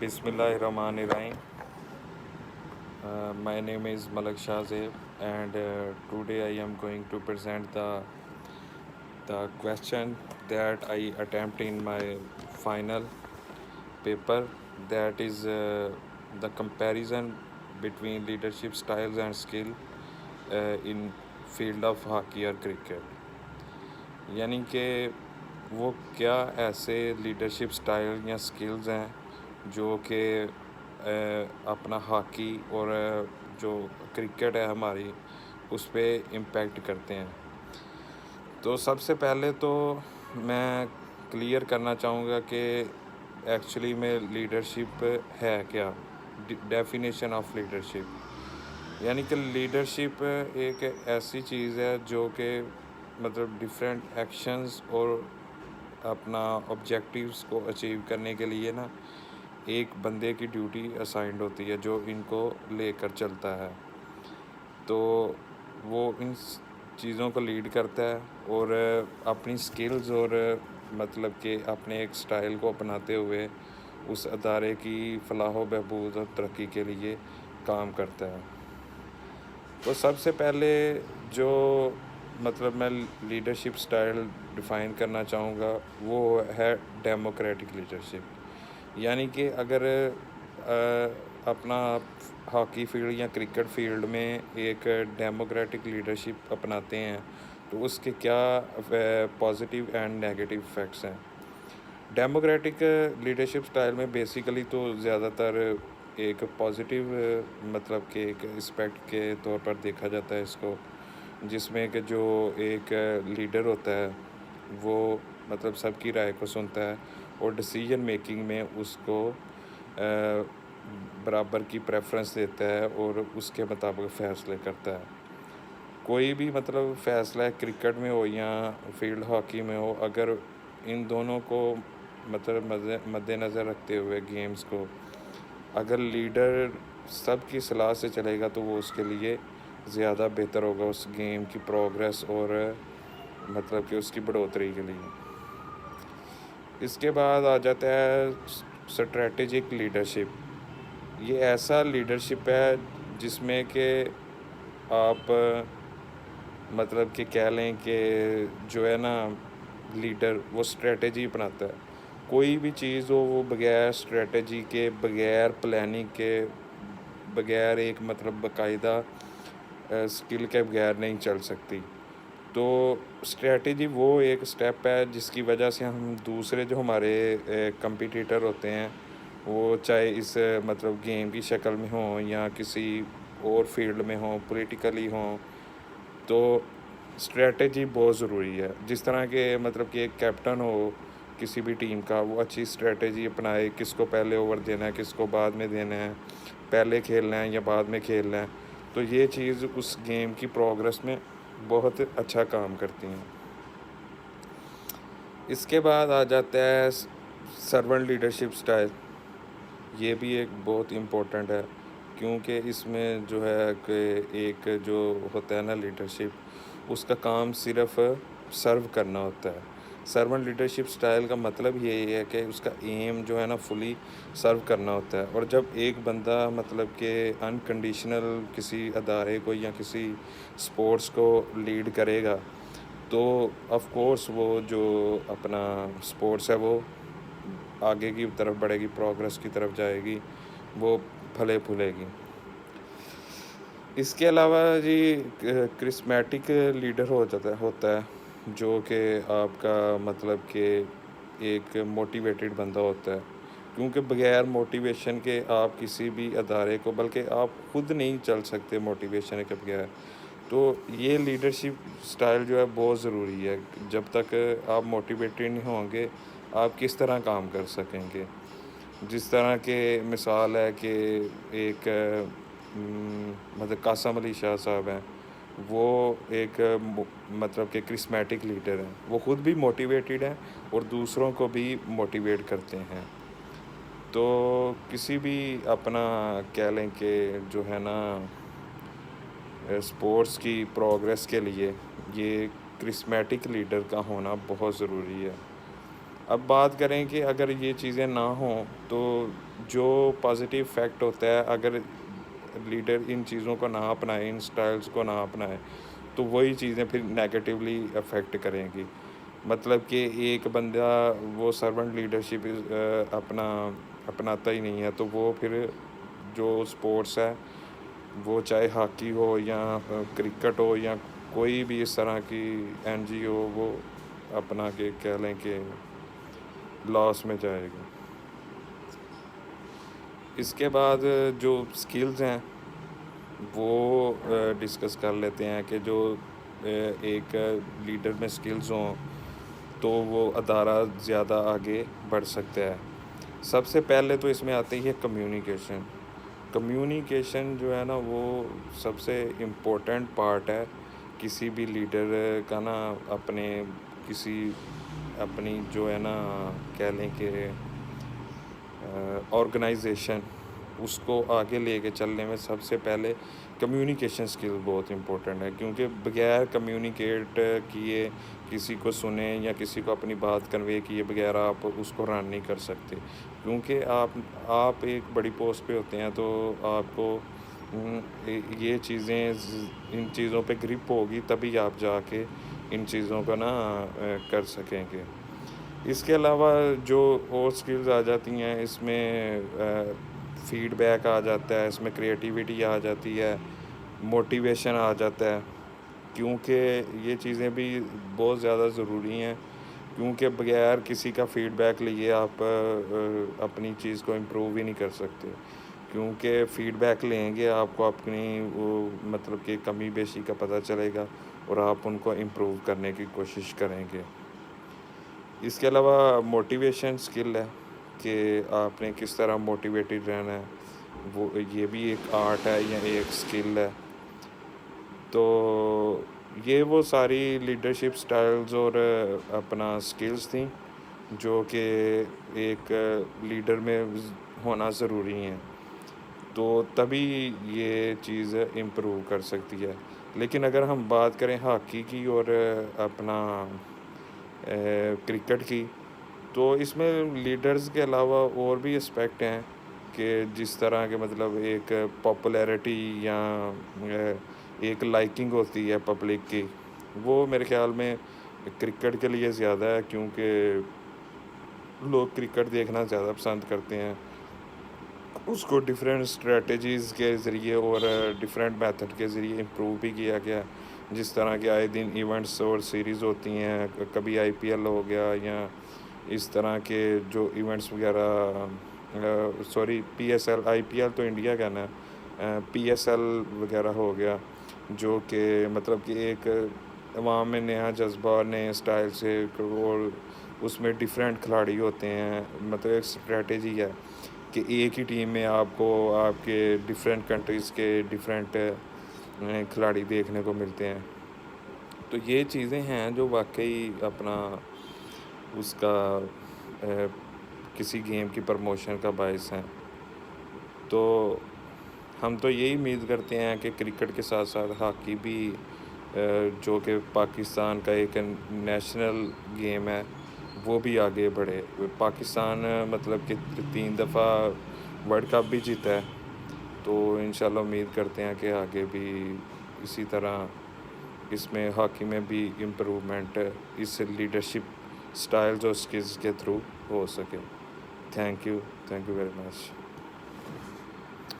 Bismillahirrahmanirrahim. My name is Malak Shahzeb, and today I am going to present the question that I attempt in my final paper. That is the comparison between leadership styles and skill in field of hockey or cricket. یعنی کہ وہ کیا ایسے leadership style یا skills ہیں جو کہ اپنا ہاکی اور جو کرکٹ ہے ہماری اس پہ امپیکٹ کرتے ہیں. تو سب سے پہلے تو میں کلیئر کرنا چاہوں گا کہ ایکچولی میں لیڈرشپ ہے کیا, ڈیفینیشن آف لیڈرشپ. یعنی کہ لیڈرشپ ایک ایسی چیز ہے جو کہ مطلب ڈفرینٹ ایکشنز اور اپنا آبجیکٹیوز کو اچیو کرنے کے لیے نا ایک بندے کی ڈیوٹی اسائنڈ ہوتی ہے جو ان کو لے کر چلتا ہے. تو وہ ان چیزوں کو لیڈ کرتا ہے اور اپنی سکلز اور مطلب کہ اپنے ایک سٹائل کو اپناتے ہوئے اس ادارے کی فلاح و بہبود اور ترقی کے لیے کام کرتا ہے. تو سب سے پہلے جو مطلب میں لیڈرشپ سٹائل ڈیفائن کرنا چاہوں گا وہ ہے ڈیموکریٹک لیڈرشپ. یعنی کہ اگر اپنا ہاکی فیلڈ یا کرکٹ فیلڈ میں ایک ڈیموکریٹک لیڈرشپ اپناتے ہیں تو اس کے کیا پازیٹیو اینڈ نیگیٹو ایفیکٹس ہیں. ڈیموکریٹک لیڈرشپ سٹائل میں بیسیکلی تو زیادہ تر ایک پازیٹیو مطلب کہ ایک اسپیکٹ کے طور پر دیکھا جاتا ہے اس کو, جس میں کہ جو ایک لیڈر ہوتا ہے وہ مطلب سب کی رائے کو سنتا ہے اور ڈیسیجن میکنگ میں اس کو برابر کی پریفرنس دیتا ہے اور اس کے مطابق فیصلے کرتا ہے. کوئی بھی مطلب فیصلہ کرکٹ میں ہو یا فیلڈ ہاکی میں ہو, اگر ان دونوں کو مطلب مد نظر رکھتے ہوئے گیمز کو اگر لیڈر سب کی صلاح سے چلے گا تو وہ اس کے لیے زیادہ بہتر ہوگا اس گیم کی پروگریس اور مطلب کہ اس کی بڑھوتری کے لیے. اس کے بعد آ جاتا ہے اسٹریٹجک لیڈرشپ. یہ ایسا لیڈرشپ ہے جس میں کہ آپ مطلب کہ کہہ لیں کہ جو ہے نا لیڈر وہ اسٹریٹجی اپناتا ہے. کوئی بھی چیز ہو وہ بغیر اسٹریٹجی کے, بغیر پلاننگ کے, بغیر ایک مطلب باقاعدہ اسکل کے بغیر نہیں چل سکتی. تو اسٹریٹجی وہ ایک سٹیپ ہے جس کی وجہ سے ہم دوسرے جو ہمارے کمپیٹیٹر ہوتے ہیں وہ چاہے اس مطلب گیم کی شکل میں ہوں یا کسی اور فیلڈ میں ہوں, پولیٹیکلی ہوں, تو اسٹریٹجی بہت ضروری ہے. جس طرح کہ مطلب کہ ایک کیپٹن ہو کسی بھی ٹیم کا, وہ اچھی اسٹریٹجی اپنائے, کس کو پہلے اوور دینا ہے, کس کو بعد میں دینا ہے, پہلے کھیلنا ہے یا بعد میں کھیلنا ہے, تو یہ چیز اس گیم کی پروگریس میں بہت اچھا کام کرتی ہیں. اس کے بعد آ جاتا ہے سرونٹ لیڈرشپ سٹائل. یہ بھی ایک بہت امپورٹنٹ ہے کیونکہ اس میں جو ہے کہ ایک جو ہوتا ہے نا لیڈرشپ, اس کا کام صرف سرو کرنا ہوتا ہے. سرونٹ لیڈرشپ سٹائل کا مطلب یہی ہے کہ اس کا ایم جو ہے نا فلی سرو کرنا ہوتا ہے. اور جب ایک بندہ مطلب کہ انکنڈیشنل کسی ادارے کو یا کسی سپورٹس کو لیڈ کرے گا تو آف کورس وہ جو اپنا سپورٹس ہے وہ آگے کی طرف بڑھے گی, پروگریس کی طرف جائے گی, وہ پھلے پھولے گی. اس کے علاوہ جی کرسمیٹک لیڈر ہوتا ہے جو کہ آپ کا مطلب کہ ایک موٹیویٹڈ بندہ ہوتا ہے, کیونکہ بغیر موٹیویشن کے آپ کسی بھی ادارے کو, بلکہ آپ خود نہیں چل سکتے موٹیویشن کے بغیر. تو یہ لیڈرشپ سٹائل جو ہے بہت ضروری ہے. جب تک آپ موٹیویٹڈ نہیں ہوں گے آپ کس طرح کام کر سکیں گے. جس طرح کہ مثال ہے کہ ایک مطلب قاسم علی شاہ صاحب ہیں, وہ ایک مطلب کہ کرسمیٹک لیڈر ہیں. وہ خود بھی موٹیویٹڈ ہیں اور دوسروں کو بھی موٹیویٹ کرتے ہیں. تو کسی بھی اپنا کہہ لیں کہ جو ہے نا اسپورٹس کی پروگریس کے لیے یہ کرسمیٹک لیڈر کا ہونا بہت ضروری ہے. اب بات کریں کہ اگر یہ چیزیں نہ ہوں تو جو پازیٹیو فیکٹ ہوتا ہے، اگر لیڈر ان چیزوں کو نہ اپنائے، ان سٹائلز کو نہ اپنائے، تو وہی چیزیں پھر نیگیٹیولی افیکٹ کریں گی. مطلب کہ ایک بندہ وہ سرونٹ لیڈرشپ اپناتا ہی نہیں ہے، تو وہ پھر جو اسپورٹس ہے، وہ چاہے ہاکی ہو یا کرکٹ ہو یا کوئی بھی اس طرح کی این جی او، وہ اپنا کے کہہ لیں کہ لاس میں جائے گا. اس کے بعد جو سکلز ہیں وہ ڈسکس کر لیتے ہیں کہ جو ایک لیڈر میں سکلز ہوں تو وہ ادارہ زیادہ آگے بڑھ سکتا ہے. سب سے پہلے تو اس میں آتی ہے کمیونیکیشن. کمیونیکیشن جو ہے نا وہ سب سے امپورٹنٹ پارٹ ہے کسی بھی لیڈر کا نا، اپنی جو ہے نا کہہ لیں کہ آرگنائزیشن، اس کو آگے لے کے چلنے میں سب سے پہلے کمیونیکیشن اسکل بہت امپورٹنٹ ہے. کیونکہ بغیر کمیونیکیٹ کیے، کسی کو سنیں یا کسی کو اپنی بات کنوے کیے بغیر آپ اس کو رن نہیں کر سکتے. کیونکہ آپ ایک بڑی پوسٹ پہ ہوتے ہیں تو آپ کو یہ چیزیں، ان چیزوں پہ گرپ ہوگی تبھی آپ جا کے ان چیزوں کو نا کر سکیں گے. اس کے علاوہ جو اور سکلز آ جاتی ہیں، اس میں فیڈ بیک آ جاتا ہے، اس میں کریٹیوٹی آ جاتی ہے، موٹیویشن آ جاتا ہے. کیونکہ یہ چیزیں بھی بہت زیادہ ضروری ہیں، کیونکہ بغیر کسی کا فیڈ بیک لیے آپ اپنی چیز کو امپروو ہی نہیں کر سکتے. کیونکہ فیڈ بیک لیں گے آپ کو اپنی مطلب کہ کمی بیشی کا پتہ چلے گا اور آپ ان کو امپروو کرنے کی کوشش کریں گے. اس کے علاوہ موٹیویشن اسکل ہے کہ آپ نے کس طرح موٹیویٹڈ رہنا ہے، وہ یہ بھی ایک آرٹ ہے یا ایک اسکل ہے. تو یہ وہ ساری لیڈرشپ سٹائلز اور اپنا اسکلز تھیں جو کہ ایک لیڈر میں ہونا ضروری ہیں، تو تبھی یہ چیز امپروو کر سکتی ہے. لیکن اگر ہم بات کریں ہاکی کی اور اپنا کرکٹ کی، تو اس میں لیڈرز کے علاوہ اور بھی اسپیکٹ ہیں کہ جس طرح کے مطلب ایک پاپولیرٹی یا ایک لائکنگ ہوتی ہے پبلک کی، وہ میرے خیال میں کرکٹ کے لیے زیادہ ہے. کیونکہ لوگ کرکٹ دیکھنا زیادہ پسند کرتے ہیں. اس کو ڈفرینٹ اسٹریٹجیز کے ذریعے اور ڈفرینٹ میتھڈ کے ذریعے امپروو بھی کیا گیا. جس طرح کے آئے دن ایونٹس اور سیریز ہوتی ہیں، کبھی آئی پی ایل ہو گیا یا اس طرح کے جو ایونٹس وغیرہ، پی ایس ایل، آئی پی ایل تو انڈیا کا نا، پی ایس ایل وغیرہ ہو گیا، جو کہ مطلب کہ ایک عوام میں نیا جذبہ اور نئے اسٹائل سے، اور اس میں ڈفرینٹ کھلاڑی ہوتے ہیں. مطلب ایک اسٹریٹجی ہے کہ ایک ہی ٹیم میں آپ کو آپ کے ڈفرینٹ کنٹریز کے ڈفرینٹ کھلاڑی دیکھنے کو ملتے ہیں. تو یہ چیزیں ہیں جو واقعی اپنا اس کا کسی گیم کی پروموشن کا باعث ہیں. تو ہم تو یہی امید کرتے ہیں کہ کرکٹ کے ساتھ ساتھ ہاکی بھی، جو کہ پاکستان کا ایک نیشنل گیم ہے، وہ بھی آگے بڑھے. پاکستان مطلب کہ 3 دفعہ ورلڈ کپ بھی جیتا ہے، تو انشاءاللہ امید کرتے ہیں کہ آگے بھی اسی طرح اس میں ہاکی میں بھی امپروومنٹ اس لیڈرشپ سٹائلز اور سکلز کے تھرو ہو سکے. Thank you very much.